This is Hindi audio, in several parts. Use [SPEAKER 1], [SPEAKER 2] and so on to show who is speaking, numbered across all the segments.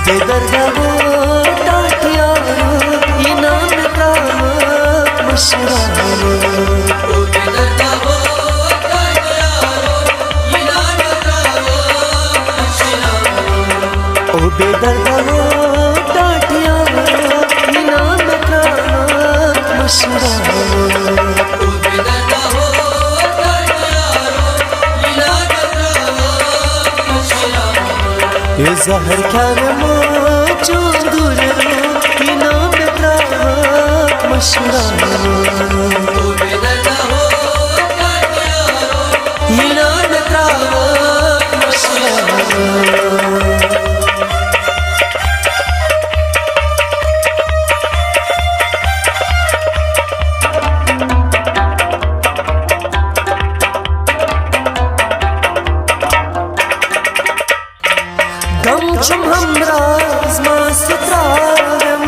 [SPEAKER 1] बेदर्दा वो टाटियारो इनाम प्रामक मशरारो बेदर्दा वो टाटियारो इनाम प्रामक मशरारो बेदर्दा वो टाटियारो इनाम प्रामक मशरारो ये ज़हर क्या मौजूद दूर इनाम प्रामक मशरारो इनाम प्रामक मशरारो Gamçum hamraz masıtrarım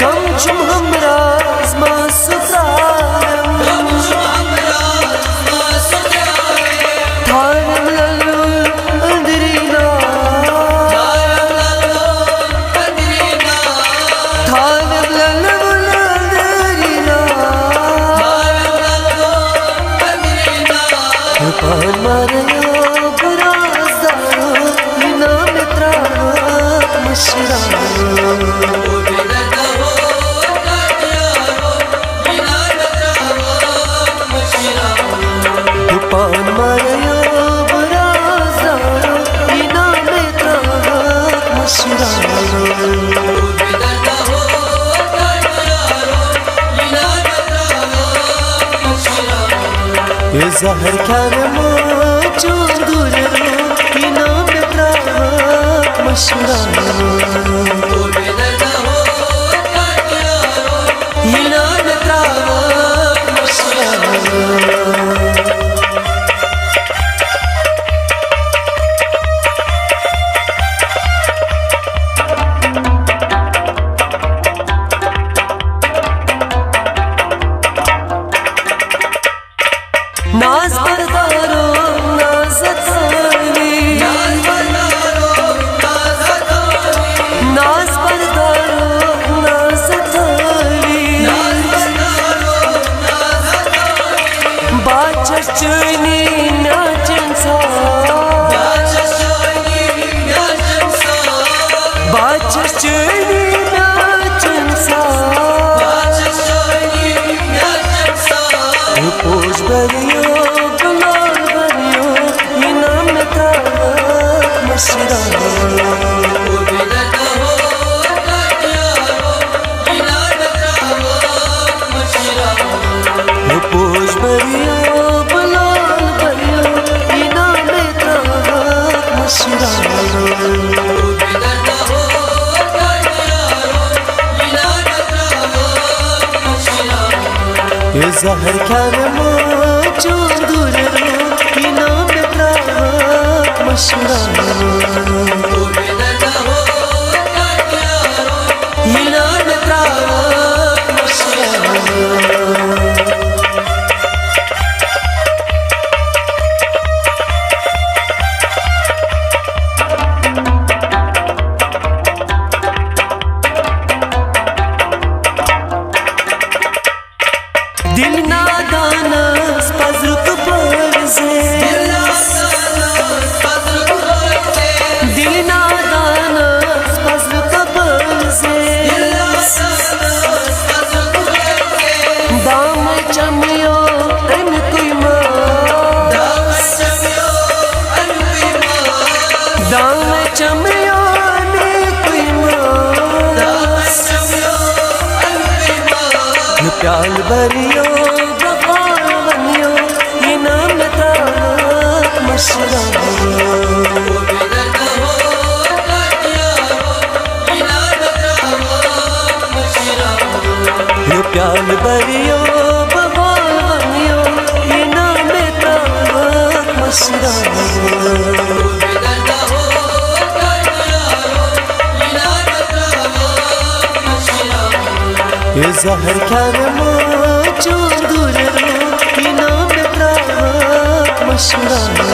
[SPEAKER 1] Gamçum hamraz masıtrarım Tarım lalul öldürina Tarım lalul öldürina Kupan maraya Kupan maraya brazaro inam trak mashiraro Ye zahar kar maujood dur inam trak mashiraro नाज बरदारो नाज़तानी नाज बरदारो नाज़तानी बाचचनी नाचनसा बाचचनी नाचनसा पोष बरियो गुलाल बरियो इनाम तराक मशरारो पोष बरियो गुलाल बरियो इनाम तराक मशरारो ये ज़हर क्या मौजूद दूर इनाम प्रामक मशरारो इनाम प्रामक मशरारो दिल नादानस पज़रुक परज़े दिल नादानस पज़रुक परज़े दाम चमियो अन कुइमा दाम चमियो अन कुइमा प्याल बरियो बखार बनियो इनाम तराक मशरारो प्याल बरियो बखार बनियो इनाम तराक मशरारो ये ज़हर क्या मौजूद दूर इनाम प्रामक मशरारो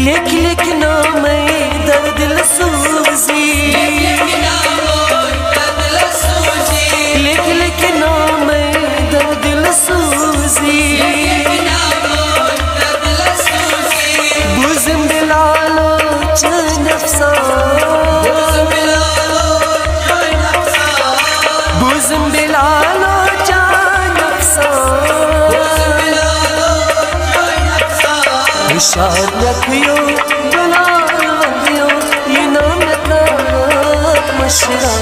[SPEAKER 1] लिख लिख नाम दर्द लसूजी, लिख लिख नाम दर्द लसूजी, बुज़म बिलालो चैन अफ़सार, बुज़म बिलालो चैन अफ़सार, इशार रखियो जलाल वंदियो ये नाम ताक मशरा,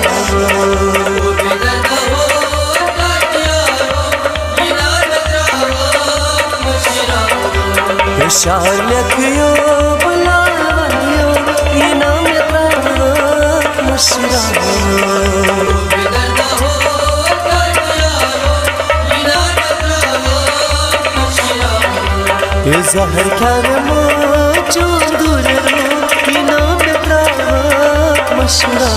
[SPEAKER 1] इशार रखियो जलाल वंदियो ये नाम ताक मशरा, ये ज़हर करमो जो दूर रो ये नाम ताक मशरा।